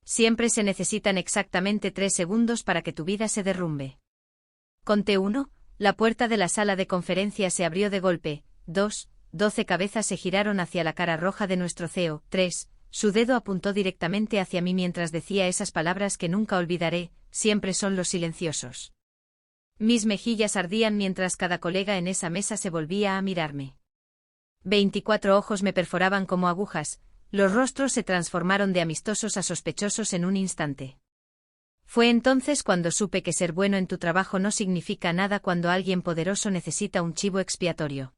Siempre se necesitan exactamente 3 segundos para que tu vida se derrumbe. Conté 1, la puerta de la sala de conferencias se abrió de golpe. 2, 12 cabezas se giraron hacia la cara roja de nuestro CEO. 3, su dedo apuntó directamente hacia mí mientras decía esas palabras que nunca olvidaré, siempre son los silenciosos. Mis mejillas ardían mientras cada colega en esa mesa se volvía a mirarme. 24 ojos me perforaban como agujas, los rostros se transformaron de amistosos a sospechosos en un instante. Fue entonces cuando supe que ser bueno en tu trabajo no significa nada cuando alguien poderoso necesita un chivo expiatorio.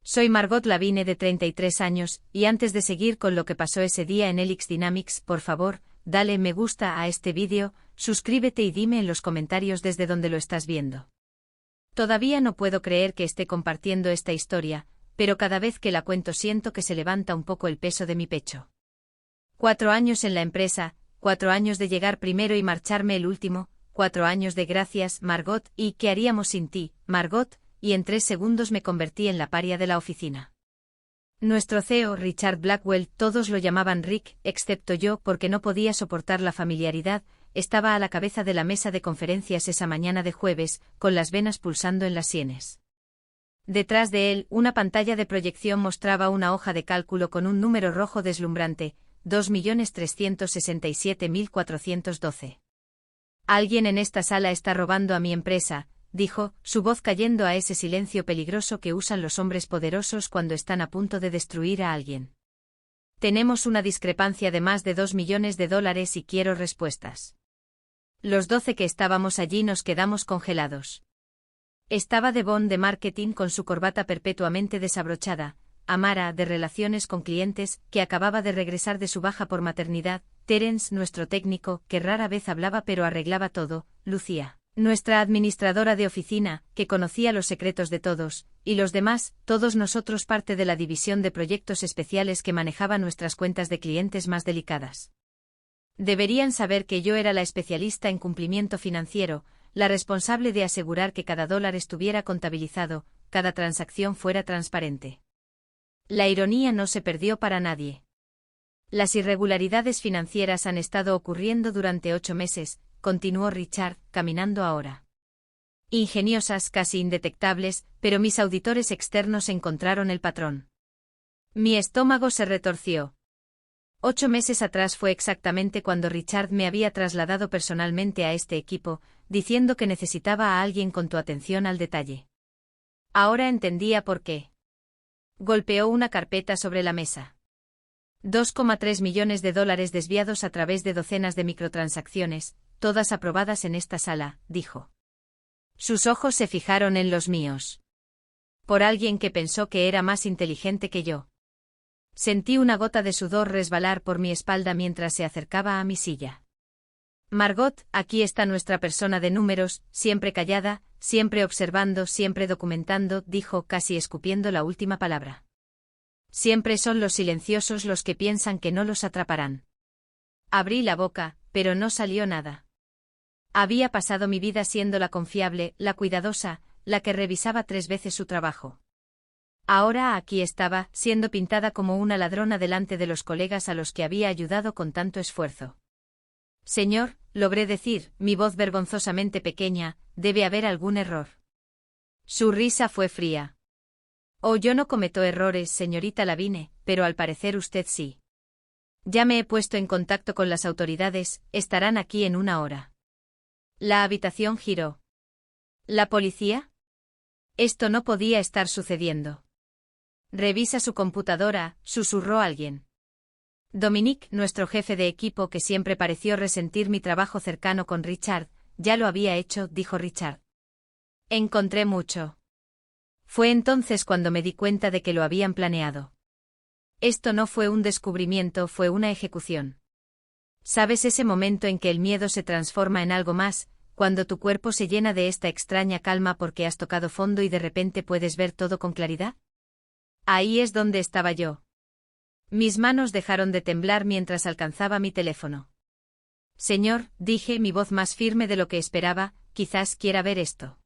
Soy Margot Lavigne de 33 años, y antes de seguir con lo que pasó ese día en Helix Dynamics, por favor, dale me gusta a este vídeo, suscríbete y dime en los comentarios desde donde lo estás viendo. Todavía no puedo creer que esté compartiendo esta historia, pero cada vez que la cuento siento que se levanta un poco el peso de mi pecho. 4 años en la empresa, 4 años de llegar primero y marcharme el último, 4 años de gracias, Margot, y ¿qué haríamos sin ti, Margot? Y en 3 segundos me convertí en la paria de la oficina. Nuestro CEO, Richard Blackwell, todos lo llamaban Rick, excepto yo porque no podía soportar la familiaridad, estaba a la cabeza de la mesa de conferencias esa mañana de jueves, con las venas pulsando en las sienes. Detrás de él, una pantalla de proyección mostraba una hoja de cálculo con un número rojo deslumbrante, 2.367.412. Alguien en esta sala está robando a mi empresa, dijo, su voz cayendo a ese silencio peligroso que usan los hombres poderosos cuando están a punto de destruir a alguien. Tenemos una discrepancia de más de $2 millones y quiero respuestas. Los 12 que estábamos allí nos quedamos congelados. Estaba Devon de marketing con su corbata perpetuamente desabrochada, Amara de relaciones con clientes, que acababa de regresar de su baja por maternidad, Terence nuestro técnico, que rara vez hablaba pero arreglaba todo, Lucía, nuestra administradora de oficina, que conocía los secretos de todos, y los demás, todos nosotros parte de la división de proyectos especiales que manejaba nuestras cuentas de clientes más delicadas. Deberían saber que yo era la especialista en cumplimiento financiero, la responsable de asegurar que cada dólar estuviera contabilizado, cada transacción fuera transparente. La ironía no se perdió para nadie. Las irregularidades financieras han estado ocurriendo durante 8 meses, continuó Richard, caminando ahora. Ingeniosas, casi indetectables, pero mis auditores externos encontraron el patrón. Mi estómago se retorció. 8 meses atrás fue exactamente cuando Richard me había trasladado personalmente a este equipo, diciendo que necesitaba a alguien con tu atención al detalle. Ahora entendía por qué. Golpeó una carpeta sobre la mesa. 2,3 millones de dólares desviados a través de docenas de microtransacciones, todas aprobadas en esta sala, dijo. Sus ojos se fijaron en los míos. Por alguien que pensó que era más inteligente que yo. Sentí una gota de sudor resbalar por mi espalda mientras se acercaba a mi silla. Margot, aquí está nuestra persona de números, siempre callada, siempre observando, siempre documentando, dijo casi escupiendo la última palabra. Siempre son los silenciosos los que piensan que no los atraparán. Abrí la boca, pero no salió nada. Había pasado mi vida siendo la confiable, la cuidadosa, la que revisaba 3 veces su trabajo. Ahora aquí estaba, siendo pintada como una ladrona delante de los colegas a los que había ayudado con tanto esfuerzo. Señor, logré decir, mi voz vergonzosamente pequeña, debe haber algún error. Su risa fue fría. Oh, yo no cometo errores, señorita Lavigne, pero al parecer usted sí. Ya me he puesto en contacto con las autoridades, estarán aquí en 1 hora. La habitación giró. ¿La policía? Esto no podía estar sucediendo. Revisa su computadora, susurró alguien. Dominique, nuestro jefe de equipo que siempre pareció resentir mi trabajo cercano con Richard, ya lo había hecho, dijo Richard. Encontré mucho. Fue entonces cuando me di cuenta de que lo habían planeado. Esto no fue un descubrimiento, fue una ejecución. ¿Sabes ese momento en que el miedo se transforma en algo más, cuando tu cuerpo se llena de esta extraña calma porque has tocado fondo y de repente puedes ver todo con claridad? Ahí es donde estaba yo. Mis manos dejaron de temblar mientras alcanzaba mi teléfono. Señor, dije, mi voz más firme de lo que esperaba, quizás quiera ver esto.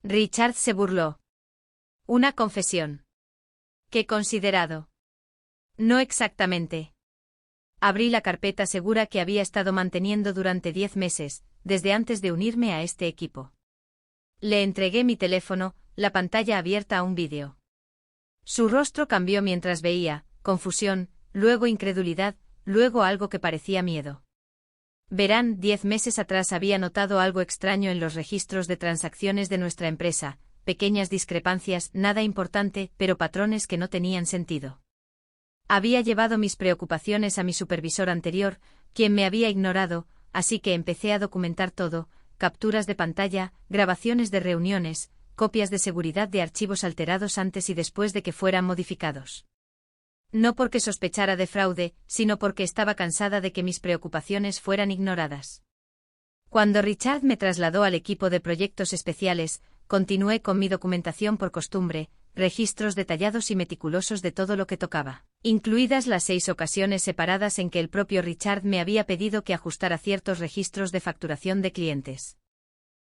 Richard se burló. Una confesión. Qué considerado. No exactamente. Abrí la carpeta segura que había estado manteniendo durante 10 meses, desde antes de unirme a este equipo. Le entregué mi teléfono, la pantalla abierta a un vídeo. Su rostro cambió mientras veía, confusión, luego incredulidad, luego algo que parecía miedo. Verán, 10 meses atrás había notado algo extraño en los registros de transacciones de nuestra empresa, pequeñas discrepancias, nada importante, pero patrones que no tenían sentido. Había llevado mis preocupaciones a mi supervisor anterior, quien me había ignorado, así que empecé a documentar todo, capturas de pantalla, grabaciones de reuniones, copias de seguridad de archivos alterados antes y después de que fueran modificados. No porque sospechara de fraude, sino porque estaba cansada de que mis preocupaciones fueran ignoradas. Cuando Richard me trasladó al equipo de proyectos especiales, continué con mi documentación por costumbre, registros detallados y meticulosos de todo lo que tocaba, incluidas las 6 ocasiones separadas en que el propio Richard me había pedido que ajustara ciertos registros de facturación de clientes.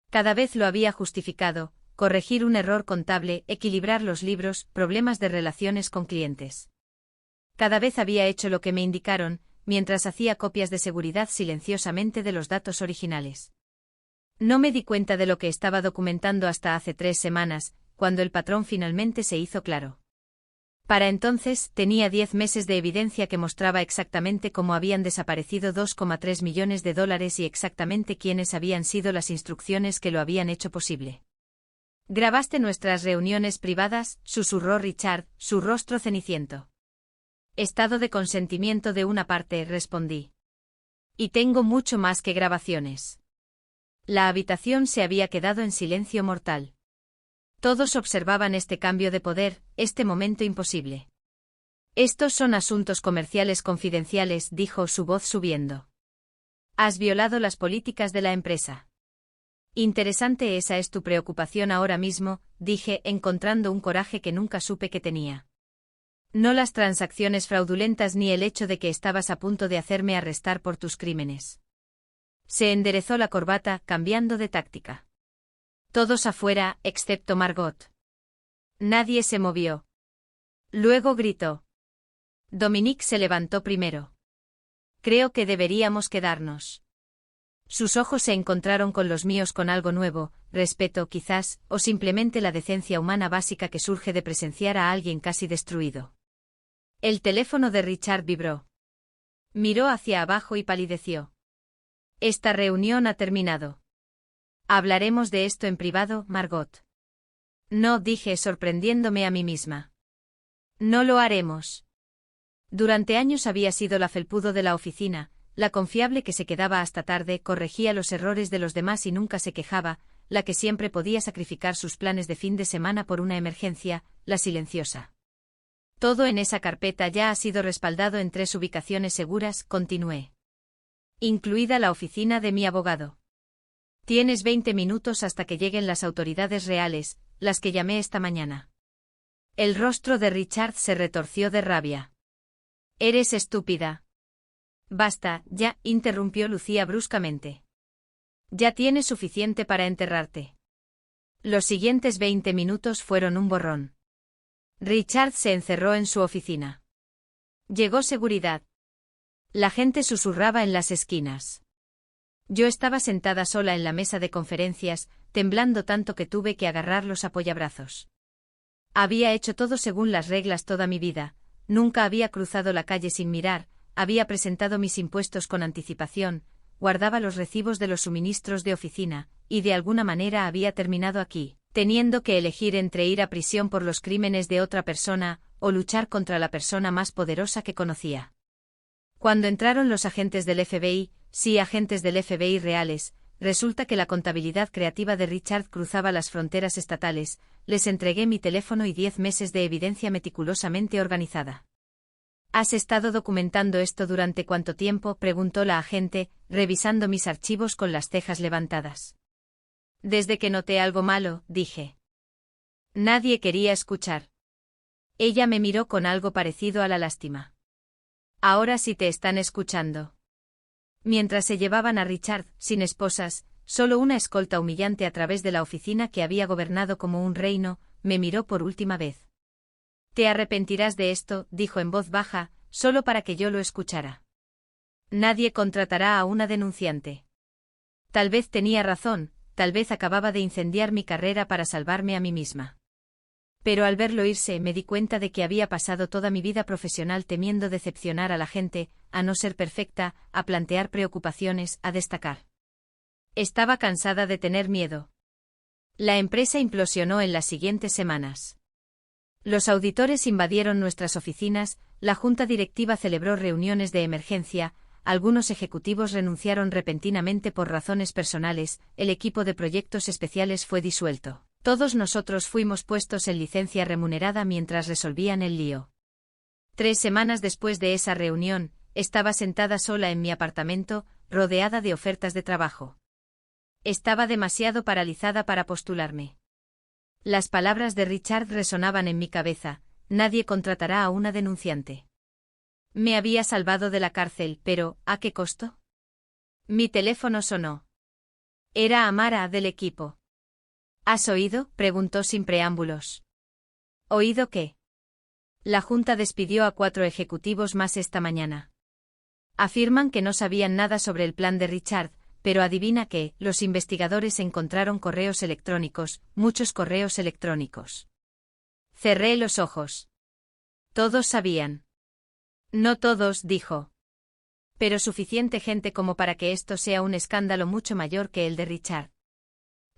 Cada vez lo había justificado, corregir un error contable, equilibrar los libros, problemas de relaciones con clientes. Cada vez había hecho lo que me indicaron, mientras hacía copias de seguridad silenciosamente de los datos originales. No me di cuenta de lo que estaba documentando hasta hace 3 semanas, cuando el patrón finalmente se hizo claro. Para entonces, tenía 10 meses de evidencia que mostraba exactamente cómo habían desaparecido $2,3 millones y exactamente quiénes habían sido las instrucciones que lo habían hecho posible. «¿Grabaste nuestras reuniones privadas?», susurró Richard, su rostro ceniciento. «Estado de consentimiento de una parte», respondí. «Y tengo mucho más que grabaciones». La habitación se había quedado en silencio mortal. Todos observaban este cambio de poder, este momento imposible. «Estos son asuntos comerciales confidenciales», dijo su voz subiendo. «Has violado las políticas de la empresa». «Interesante, esa es tu preocupación ahora mismo», dije, encontrando un coraje que nunca supe que tenía. «No las transacciones fraudulentas ni el hecho de que estabas a punto de hacerme arrestar por tus crímenes». Se enderezó la corbata, cambiando de táctica. Todos afuera, excepto Margot. Nadie se movió. Luego gritó. Dominique se levantó primero. «Creo que deberíamos quedarnos». Sus ojos se encontraron con los míos con algo nuevo, respeto quizás, o simplemente la decencia humana básica que surge de presenciar a alguien casi destruido. El teléfono de Richard vibró. Miró hacia abajo y palideció. «Esta reunión ha terminado. Hablaremos de esto en privado, Margot». «No», dije, sorprendiéndome a mí misma. «No lo haremos». Durante años había sido la felpudo de la oficina, la confiable que se quedaba hasta tarde, corregía los errores de los demás y nunca se quejaba, la que siempre podía sacrificar sus planes de fin de semana por una emergencia, la silenciosa. «Todo en esa carpeta ya ha sido respaldado en 3 ubicaciones seguras», continué. «Incluida la oficina de mi abogado. Tienes 20 minutos hasta que lleguen las autoridades reales, las que llamé esta mañana». El rostro de Richard se retorció de rabia. «Eres estúpida». «Basta, ya», interrumpió Lucía bruscamente. «Ya tienes suficiente para enterrarte». Los siguientes 20 minutos fueron un borrón. Richard se encerró en su oficina. Llegó seguridad. La gente susurraba en las esquinas. Yo estaba sentada sola en la mesa de conferencias, temblando tanto que tuve que agarrar los apoyabrazos. Había hecho todo según las reglas toda mi vida, nunca había cruzado la calle sin mirar, había presentado mis impuestos con anticipación, guardaba los recibos de los suministros de oficina, y de alguna manera había terminado aquí, teniendo que elegir entre ir a prisión por los crímenes de otra persona, o luchar contra la persona más poderosa que conocía. Cuando entraron los agentes del FBI, sí, agentes del FBI reales, resulta que la contabilidad creativa de Richard cruzaba las fronteras estatales, les entregué mi teléfono y 10 meses de evidencia meticulosamente organizada. ¿Has estado documentando esto durante cuánto tiempo?, preguntó la agente, revisando mis archivos con las cejas levantadas. Desde que noté algo malo, dije. Nadie quería escuchar. Ella me miró con algo parecido a la lástima. Ahora sí te están escuchando. Mientras se llevaban a Richard, sin esposas, solo una escolta humillante a través de la oficina que había gobernado como un reino, me miró por última vez. «Te arrepentirás de esto», dijo en voz baja, solo para que yo lo escuchara. Nadie contratará a una denunciante. Tal vez tenía razón, tal vez acababa de incendiar mi carrera para salvarme a mí misma. Pero al verlo irse me di cuenta de que había pasado toda mi vida profesional temiendo decepcionar a la gente, a no ser perfecta, a plantear preocupaciones, a destacar. Estaba cansada de tener miedo. La empresa implosionó en las siguientes semanas. Los auditores invadieron nuestras oficinas, la junta directiva celebró reuniones de emergencia, algunos ejecutivos renunciaron repentinamente por razones personales, el equipo de proyectos especiales fue disuelto. Todos nosotros fuimos puestos en licencia remunerada mientras resolvían el lío. 3 semanas después de esa reunión, estaba sentada sola en mi apartamento, rodeada de ofertas de trabajo. Estaba demasiado paralizada para postularme. Las palabras de Richard resonaban en mi cabeza: nadie contratará a una denunciante. Me había salvado de la cárcel, pero ¿a qué costo? Mi teléfono sonó. Era Amara, del equipo. ¿Has oído?, preguntó sin preámbulos. ¿Oído qué? La junta despidió a 4 ejecutivos más esta mañana. Afirman que no sabían nada sobre el plan de Richard, pero adivina qué, los investigadores encontraron correos electrónicos, muchos correos electrónicos. Cerré los ojos. Todos sabían. No todos, dijo. Pero suficiente gente como para que esto sea un escándalo mucho mayor que el de Richard.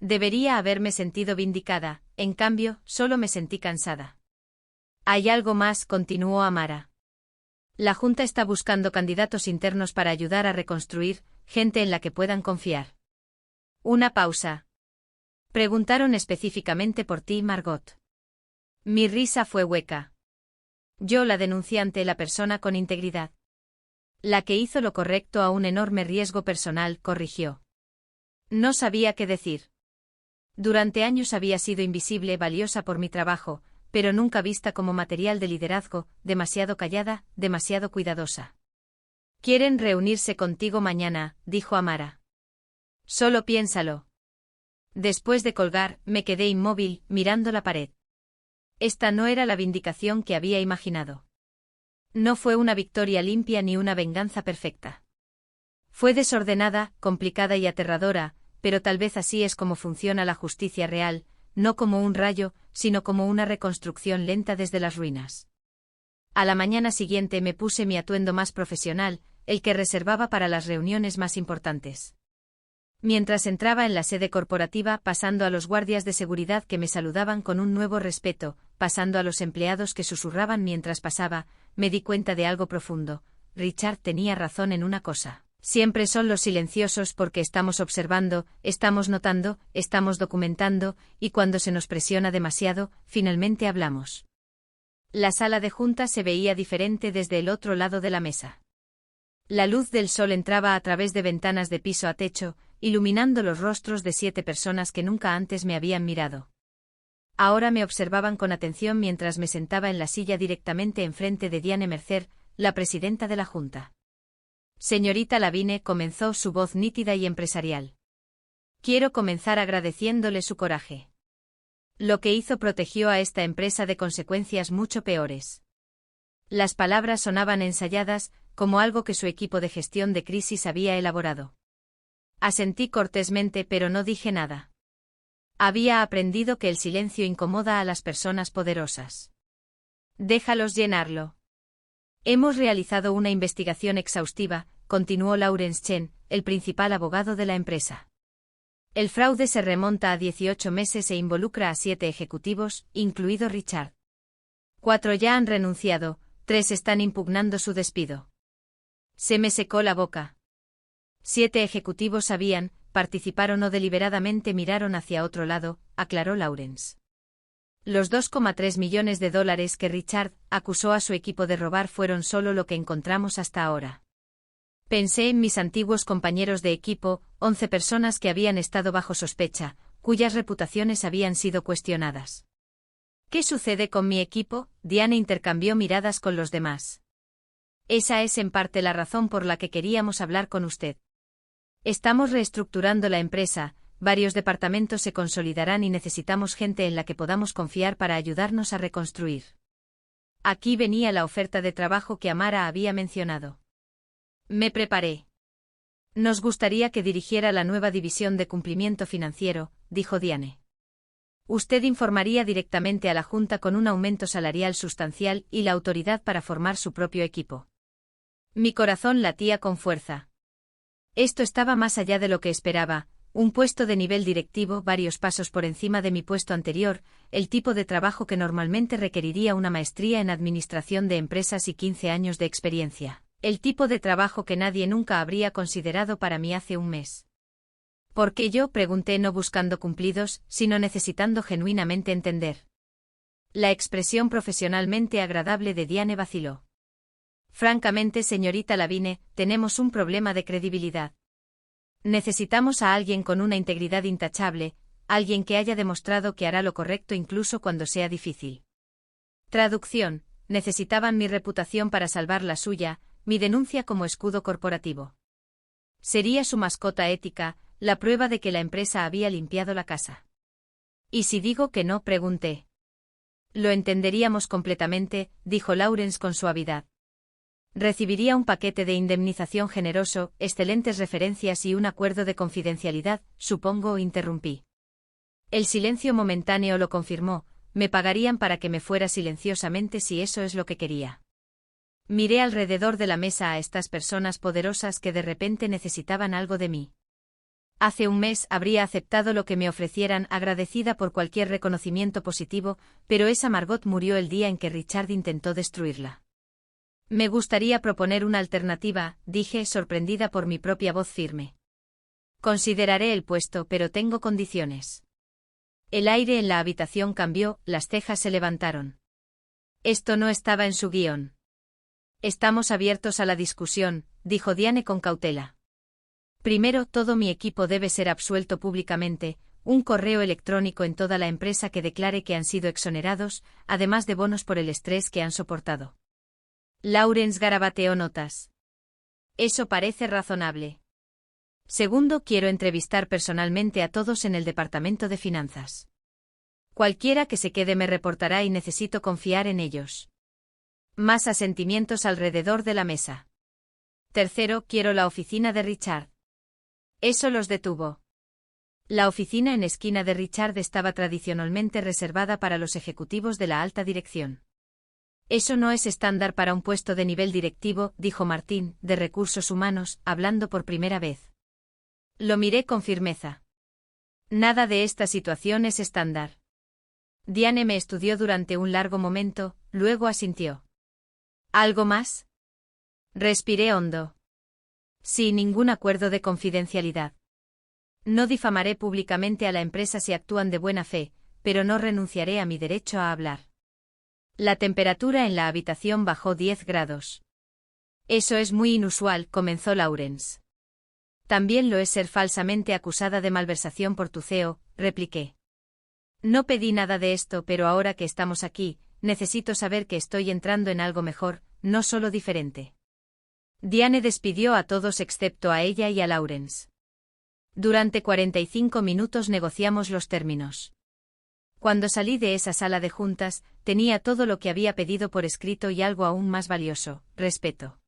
Debería haberme sentido vindicada, en cambio, solo me sentí cansada. Hay algo más, continuó Amara. La Junta está buscando candidatos internos para ayudar a reconstruir, gente en la que puedan confiar. Una pausa. Preguntaron específicamente por ti, Margot. Mi risa fue hueca. Yo, la denunciante, la persona con integridad. La que hizo lo correcto a un enorme riesgo personal, corrigió. No sabía qué decir. Durante años había sido invisible, valiosa por mi trabajo, pero nunca vista como material de liderazgo, demasiado callada, demasiado cuidadosa. Quieren reunirse contigo mañana, dijo Amara. Solo piénsalo. Después de colgar, me quedé inmóvil, mirando la pared. Esta no era la vindicación que había imaginado. No fue una victoria limpia ni una venganza perfecta. Fue desordenada, complicada y aterradora, pero tal vez así es como funciona la justicia real, no como un rayo, sino como una reconstrucción lenta desde las ruinas. A la mañana siguiente me puse mi atuendo más profesional, el que reservaba para las reuniones más importantes. Mientras entraba en la sede corporativa, pasando a los guardias de seguridad que me saludaban con un nuevo respeto, pasando a los empleados que susurraban mientras pasaba, me di cuenta de algo profundo. Richard tenía razón en una cosa. Siempre son los silenciosos porque estamos observando, estamos notando, estamos documentando, y cuando se nos presiona demasiado, finalmente hablamos. La sala de junta se veía diferente desde el otro lado de la mesa. La luz del sol entraba a través de ventanas de piso a techo, iluminando los rostros de 7 personas que nunca antes me habían mirado. Ahora me observaban con atención mientras me sentaba en la silla directamente enfrente de Diane Mercer, la presidenta de la junta. Señorita Lavigne, comenzó su voz nítida y empresarial. Quiero comenzar agradeciéndole su coraje. Lo que hizo protegió a esta empresa de consecuencias mucho peores. Las palabras sonaban ensayadas, como algo que su equipo de gestión de crisis había elaborado. Asentí cortésmente, pero no dije nada. Había aprendido que el silencio incomoda a las personas poderosas. Déjalos llenarlo. Hemos realizado una investigación exhaustiva, continuó Laurence Chen, el principal abogado de la empresa. El fraude se remonta a 18 meses e involucra a 7 ejecutivos, incluido Richard. 4 ya han renunciado, 3 están impugnando su despido. Se me secó la boca. 7 ejecutivos sabían, participaron o deliberadamente miraron hacia otro lado, aclaró Laurence. Los $2,3 millones que Richard acusó a su equipo de robar fueron solo lo que encontramos hasta ahora. Pensé en mis antiguos compañeros de equipo, 11 personas que habían estado bajo sospecha, cuyas reputaciones habían sido cuestionadas. ¿Qué sucede con mi equipo? Diane intercambió miradas con los demás. Esa es en parte la razón por la que queríamos hablar con usted. Estamos reestructurando la empresa. Varios departamentos se consolidarán y necesitamos gente en la que podamos confiar para ayudarnos a reconstruir. Aquí venía la oferta de trabajo que Amara había mencionado. Me preparé. Nos gustaría que dirigiera la nueva división de cumplimiento financiero, dijo Diane. Usted informaría directamente a la Junta con un aumento salarial sustancial y la autoridad para formar su propio equipo. Mi corazón latía con fuerza. Esto estaba más allá de lo que esperaba, un puesto de nivel directivo varios pasos por encima de mi puesto anterior, el tipo de trabajo que normalmente requeriría una maestría en administración de empresas y 15 años de experiencia, el tipo de trabajo que nadie nunca habría considerado para mí hace un mes. ¿Por qué yo? Pregunté, no buscando cumplidos, sino necesitando genuinamente entender. La expresión profesionalmente agradable de Diane vaciló. Francamente, señorita Lavigne, tenemos un problema de credibilidad. Necesitamos a alguien con una integridad intachable, alguien que haya demostrado que hará lo correcto incluso cuando sea difícil. Traducción: necesitaban mi reputación para salvar la suya, mi denuncia como escudo corporativo. Sería su mascota ética, la prueba de que la empresa había limpiado la casa. ¿Y si digo que no? Pregunté. Lo entenderíamos completamente, dijo Lawrence con suavidad. Recibiría un paquete de indemnización generoso, excelentes referencias y un acuerdo de confidencialidad, supongo, interrumpí. El silencio momentáneo lo confirmó, me pagarían para que me fuera silenciosamente si eso es lo que quería. Miré alrededor de la mesa a estas personas poderosas que de repente necesitaban algo de mí. Hace un mes habría aceptado lo que me ofrecieran agradecida por cualquier reconocimiento positivo, pero esa Margot murió el día en que Richard intentó destruirla. Me gustaría proponer una alternativa, dije, sorprendida por mi propia voz firme. Consideraré el puesto, pero tengo condiciones. El aire en la habitación cambió, las cejas se levantaron. Esto no estaba en su guión. Estamos abiertos a la discusión, dijo Diane con cautela. Primero, todo mi equipo debe ser absuelto públicamente, un correo electrónico en toda la empresa que declare que han sido exonerados, además de bonos por el estrés que han soportado. Lawrence garabateó notas. Eso parece razonable. Segundo, quiero entrevistar personalmente a todos en el departamento de finanzas. Cualquiera que se quede me reportará y necesito confiar en ellos. Más asentimientos alrededor de la mesa. Tercero, quiero la oficina de Richard. Eso los detuvo. La oficina en esquina de Richard estaba tradicionalmente reservada para los ejecutivos de la alta dirección. Eso no es estándar para un puesto de nivel directivo, dijo Martín, de Recursos Humanos, hablando por primera vez. Lo miré con firmeza. Nada de esta situación es estándar. Diane me estudió durante un largo momento, luego asintió. ¿Algo más? Respiré hondo. Sí, ningún acuerdo de confidencialidad. No difamaré públicamente a la empresa si actúan de buena fe, pero no renunciaré a mi derecho a hablar. La temperatura en la habitación bajó 10 grados. Eso es muy inusual, comenzó Lawrence. También lo es ser falsamente acusada de malversación por tu CEO, repliqué. No pedí nada de esto, pero ahora que estamos aquí, necesito saber que estoy entrando en algo mejor, no solo diferente. Diane despidió a todos excepto a ella y a Lawrence. Durante 45 minutos negociamos los términos. Cuando salí de esa sala de juntas, tenía todo lo que había pedido por escrito y algo aún más valioso, respeto.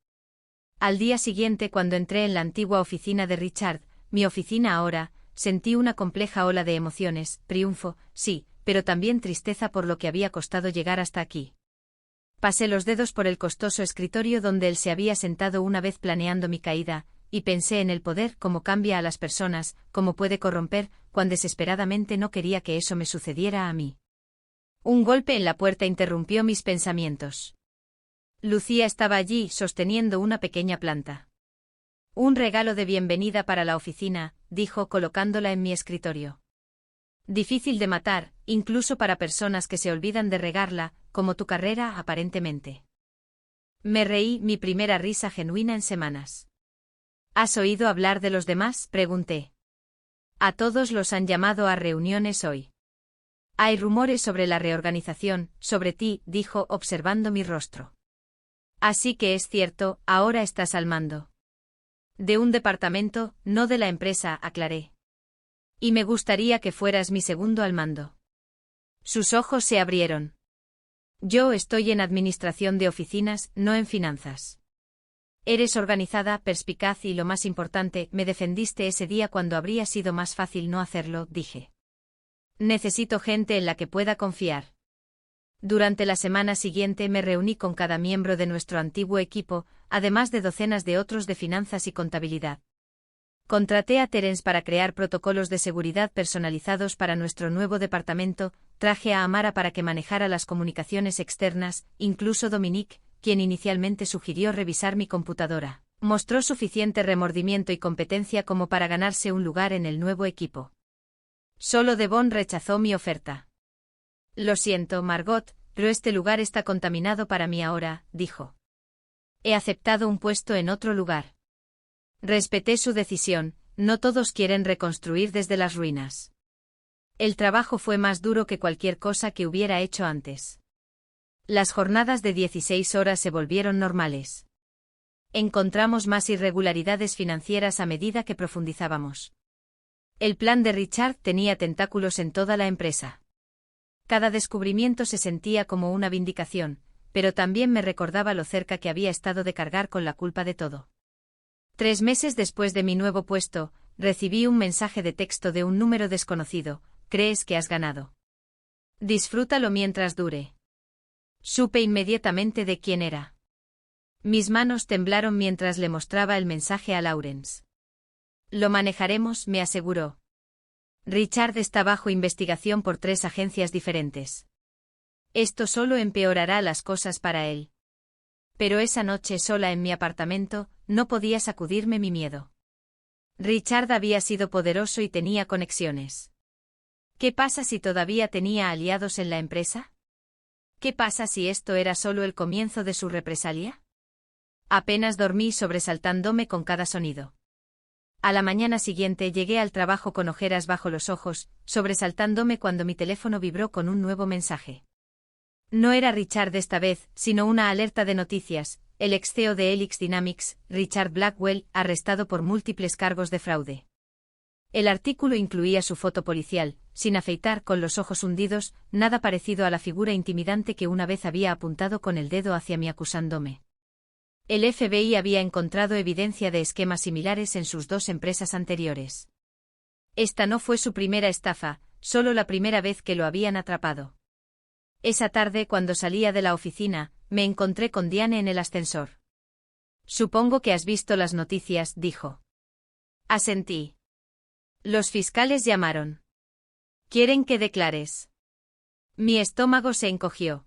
Al día siguiente, cuando entré en la antigua oficina de Richard, mi oficina ahora, sentí una compleja ola de emociones, triunfo, sí, pero también tristeza por lo que había costado llegar hasta aquí. Pasé los dedos por el costoso escritorio donde él se había sentado una vez planeando mi caída, y pensé en el poder, cómo cambia a las personas, cómo puede corromper, cuán desesperadamente no quería que eso me sucediera a mí. Un golpe en la puerta interrumpió mis pensamientos. Lucía estaba allí, sosteniendo una pequeña planta. Un regalo de bienvenida para la oficina, dijo colocándola en mi escritorio. Difícil de matar, incluso para personas que se olvidan de regarla, como tu carrera aparentemente. Me reí, mi primera risa genuina en semanas. ¿Has oído hablar de los demás?, pregunté. A todos los han llamado a reuniones hoy. Hay rumores sobre la reorganización, sobre ti, dijo observando mi rostro. Así que es cierto, ahora estás al mando. De un departamento, no de la empresa, aclaré. Y me gustaría que fueras mi segundo al mando. Sus ojos se abrieron. Yo estoy en administración de oficinas, no en finanzas. Eres organizada, perspicaz y, lo más importante, me defendiste ese día cuando habría sido más fácil no hacerlo, dije. Necesito gente en la que pueda confiar. Durante la semana siguiente me reuní con cada miembro de nuestro antiguo equipo, además de docenas de otros de finanzas y contabilidad. Contraté a Terence para crear protocolos de seguridad personalizados para nuestro nuevo departamento, traje a Amara para que manejara las comunicaciones externas, incluso Dominique, quien inicialmente sugirió revisar mi computadora, mostró suficiente remordimiento y competencia como para ganarse un lugar en el nuevo equipo. Solo Devon rechazó mi oferta. Lo siento, Margot, pero este lugar está contaminado para mí ahora, dijo. He aceptado un puesto en otro lugar. Respeté su decisión, no todos quieren reconstruir desde las ruinas. El trabajo fue más duro que cualquier cosa que hubiera hecho antes. Las jornadas de 16 horas se volvieron normales. Encontramos más irregularidades financieras a medida que profundizábamos. El plan de Richard tenía tentáculos en toda la empresa. Cada descubrimiento se sentía como una vindicación, pero también me recordaba lo cerca que había estado de cargar con la culpa de todo. 3 meses después de mi nuevo puesto, recibí un mensaje de texto de un número desconocido. ¿Crees que has ganado? Disfrútalo mientras dure. Supe inmediatamente de quién era. Mis manos temblaron mientras le mostraba el mensaje a Lawrence. Lo manejaremos, me aseguró. Richard está bajo investigación por 3 agencias diferentes. Esto solo empeorará las cosas para él. Pero esa noche sola en mi apartamento, no podía sacudirme mi miedo. Richard había sido poderoso y tenía conexiones. ¿Qué pasa si todavía tenía aliados en la empresa? ¿Qué pasa si esto era solo el comienzo de su represalia? Apenas dormí sobresaltándome con cada sonido. A la mañana siguiente llegué al trabajo con ojeras bajo los ojos, sobresaltándome cuando mi teléfono vibró con un nuevo mensaje. No era Richard esta vez, sino una alerta de noticias. El ex CEO de Helix Dynamics, Richard Blackwell, arrestado por múltiples cargos de fraude. El artículo incluía su foto policial, sin afeitar, con los ojos hundidos, nada parecido a la figura intimidante que una vez había apuntado con el dedo hacia mí acusándome. El FBI había encontrado evidencia de esquemas similares en sus 2 empresas anteriores. Esta no fue su primera estafa, solo la primera vez que lo habían atrapado. Esa tarde, cuando salía de la oficina, me encontré con Diane en el ascensor. Supongo que has visto las noticias, dijo. Asentí. Los fiscales llamaron. Quieren que declares. Mi estómago se encogió.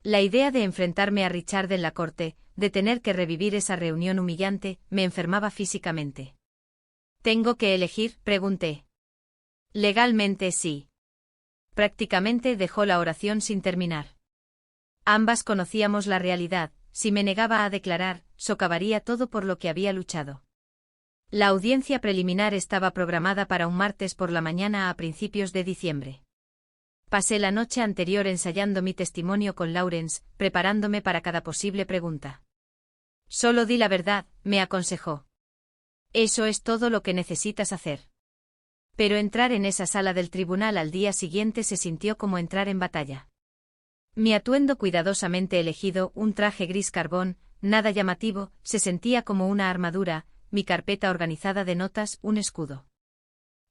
La idea de enfrentarme a Richard en la corte, de tener que revivir esa reunión humillante, me enfermaba físicamente. ¿Tengo que elegir?, pregunté. Legalmente sí. Prácticamente dejó la oración sin terminar. Ambas conocíamos la realidad. Si me negaba a declarar, socavaría todo por lo que había luchado. La audiencia preliminar estaba programada para un martes por la mañana a principios de diciembre. Pasé la noche anterior ensayando mi testimonio con Lawrence, preparándome para cada posible pregunta. Solo di la verdad, me aconsejó. Eso es todo lo que necesitas hacer. Pero entrar en esa sala del tribunal al día siguiente se sintió como entrar en batalla. Mi atuendo cuidadosamente elegido, un traje gris carbón, nada llamativo, se sentía como una armadura, mi carpeta organizada de notas, un escudo.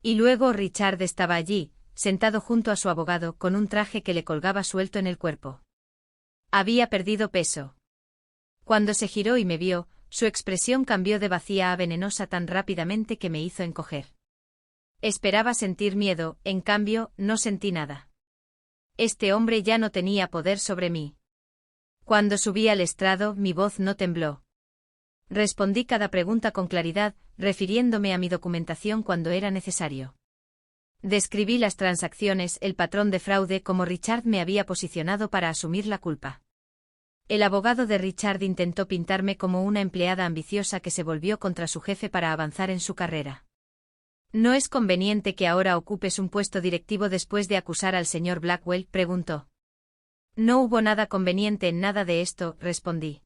Y luego Richard estaba allí, sentado junto a su abogado, con un traje que le colgaba suelto en el cuerpo. Había perdido peso. Cuando se giró y me vio, su expresión cambió de vacía a venenosa tan rápidamente que me hizo encoger. Esperaba sentir miedo, en cambio, no sentí nada. Este hombre ya no tenía poder sobre mí. Cuando subí al estrado, mi voz no tembló. Respondí cada pregunta con claridad, refiriéndome a mi documentación cuando era necesario. Describí las transacciones, el patrón de fraude, como Richard me había posicionado para asumir la culpa. El abogado de Richard intentó pintarme como una empleada ambiciosa que se volvió contra su jefe para avanzar en su carrera. ¿No es conveniente que ahora ocupes un puesto directivo después de acusar al señor Blackwell?, preguntó. No hubo nada conveniente en nada de esto, respondí.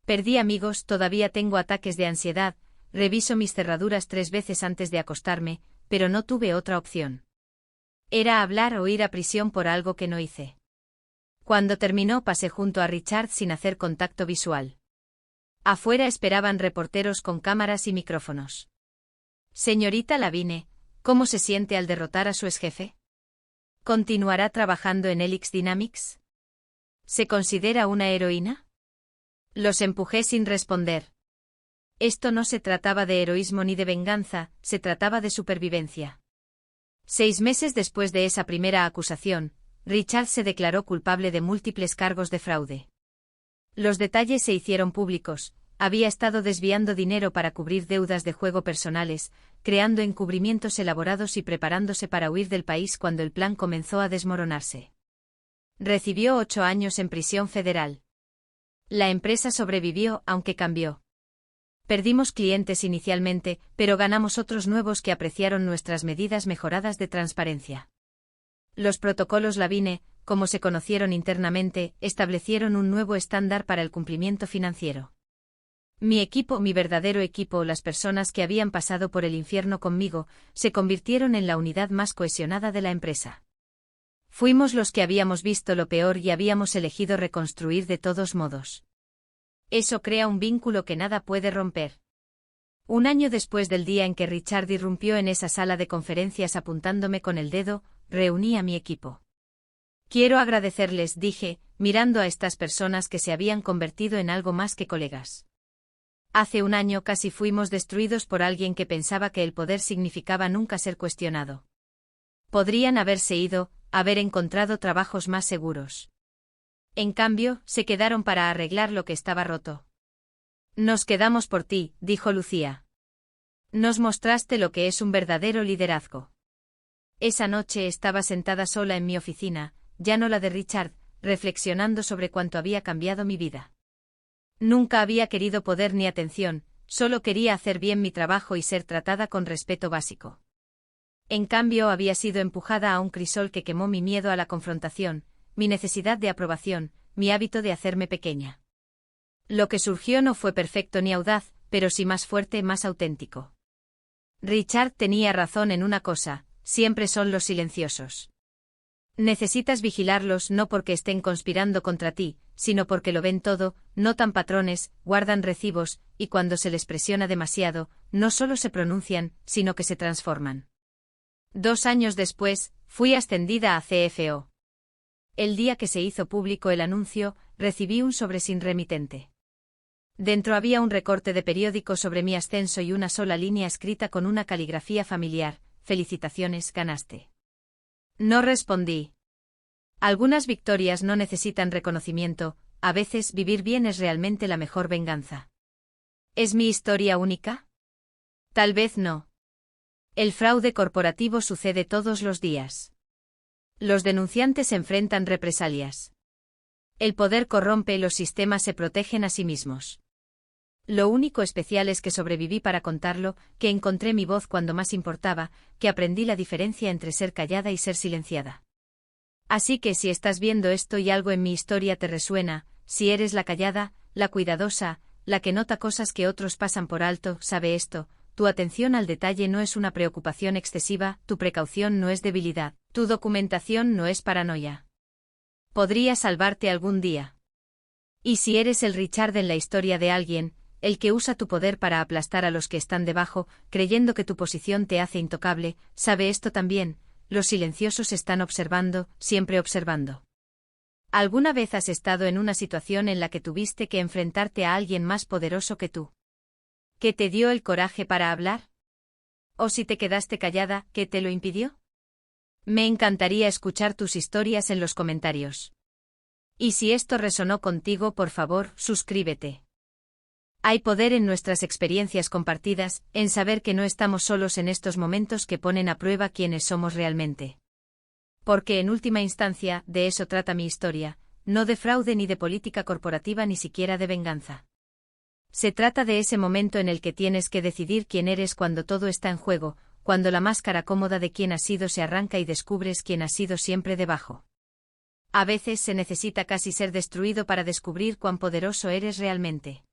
Perdí amigos, todavía tengo ataques de ansiedad, reviso mis cerraduras 3 veces antes de acostarme, pero no tuve otra opción. Era hablar o ir a prisión por algo que no hice. Cuando terminó pasé junto a Richard sin hacer contacto visual. Afuera esperaban reporteros con cámaras y micrófonos. Señorita Lavigne, ¿cómo se siente al derrotar a su exjefe? ¿Continuará trabajando en Helix Dynamics? ¿Se considera una heroína? Los empujé sin responder. Esto no se trataba de heroísmo ni de venganza, se trataba de supervivencia. 6 meses después de esa primera acusación, Richard se declaró culpable de múltiples cargos de fraude. Los detalles se hicieron públicos. Había estado desviando dinero para cubrir deudas de juego personales, creando encubrimientos elaborados y preparándose para huir del país cuando el plan comenzó a desmoronarse. Recibió 8 años en prisión federal. La empresa sobrevivió, aunque cambió. Perdimos clientes inicialmente, pero ganamos otros nuevos que apreciaron nuestras medidas mejoradas de transparencia. Los protocolos Lavigne, como se conocieron internamente, establecieron un nuevo estándar para el cumplimiento financiero. Mi equipo, mi verdadero equipo, las personas que habían pasado por el infierno conmigo, se convirtieron en la unidad más cohesionada de la empresa. Fuimos los que habíamos visto lo peor y habíamos elegido reconstruir de todos modos. Eso crea un vínculo que nada puede romper. Un año después del día en que Richard irrumpió en esa sala de conferencias apuntándome con el dedo, reuní a mi equipo. Quiero agradecerles, dije, mirando a estas personas que se habían convertido en algo más que colegas. Hace un año casi fuimos destruidos por alguien que pensaba que el poder significaba nunca ser cuestionado. Podrían haberse ido, haber encontrado trabajos más seguros. En cambio, se quedaron para arreglar lo que estaba roto. Nos quedamos por ti, dijo Lucía. Nos mostraste lo que es un verdadero liderazgo. Esa noche estaba sentada sola en mi oficina, ya no la de Richard, reflexionando sobre cuánto había cambiado mi vida. Nunca había querido poder ni atención, solo quería hacer bien mi trabajo y ser tratada con respeto básico. En cambio, había sido empujada a un crisol que quemó mi miedo a la confrontación, mi necesidad de aprobación, mi hábito de hacerme pequeña. Lo que surgió no fue perfecto ni audaz, pero sí más fuerte, más auténtico. Richard tenía razón en una cosa, siempre son los silenciosos. Necesitas vigilarlos no porque estén conspirando contra ti, sino porque lo ven todo, notan patrones, guardan recibos, y cuando se les presiona demasiado, no solo se pronuncian, sino que se transforman. 2 años después, fui ascendida a CFO. El día que se hizo público el anuncio, recibí un sobre sin remitente. Dentro había un recorte de periódico sobre mi ascenso y una sola línea escrita con una caligrafía familiar: «Felicitaciones, ganaste». No respondí. Algunas victorias no necesitan reconocimiento, a veces vivir bien es realmente la mejor venganza. ¿Es mi historia única? Tal vez no. El fraude corporativo sucede todos los días. Los denunciantes enfrentan represalias. El poder corrompe y los sistemas se protegen a sí mismos. Lo único especial es que sobreviví para contarlo, que encontré mi voz cuando más importaba, que aprendí la diferencia entre ser callada y ser silenciada. Así que si estás viendo esto y algo en mi historia te resuena, si eres la callada, la cuidadosa, la que nota cosas que otros pasan por alto, sabe esto: tu atención al detalle no es una preocupación excesiva, tu precaución no es debilidad, tu documentación no es paranoia. Podría salvarte algún día. Y si eres el Richard en la historia de alguien, el que usa tu poder para aplastar a los que están debajo, creyendo que tu posición te hace intocable, sabe esto también: los silenciosos están observando, siempre observando. ¿Alguna vez has estado en una situación en la que tuviste que enfrentarte a alguien más poderoso que tú? ¿Qué te dio el coraje para hablar? ¿O si te quedaste callada, qué te lo impidió? Me encantaría escuchar tus historias en los comentarios. Y si esto resonó contigo, por favor, suscríbete. Hay poder en nuestras experiencias compartidas, en saber que no estamos solos en estos momentos que ponen a prueba quiénes somos realmente. Porque en última instancia, de eso trata mi historia, no de fraude ni de política corporativa ni siquiera de venganza. Se trata de ese momento en el que tienes que decidir quién eres cuando todo está en juego, cuando la máscara cómoda de quién has sido se arranca y descubres quién has sido siempre debajo. A veces se necesita casi ser destruido para descubrir cuán poderoso eres realmente.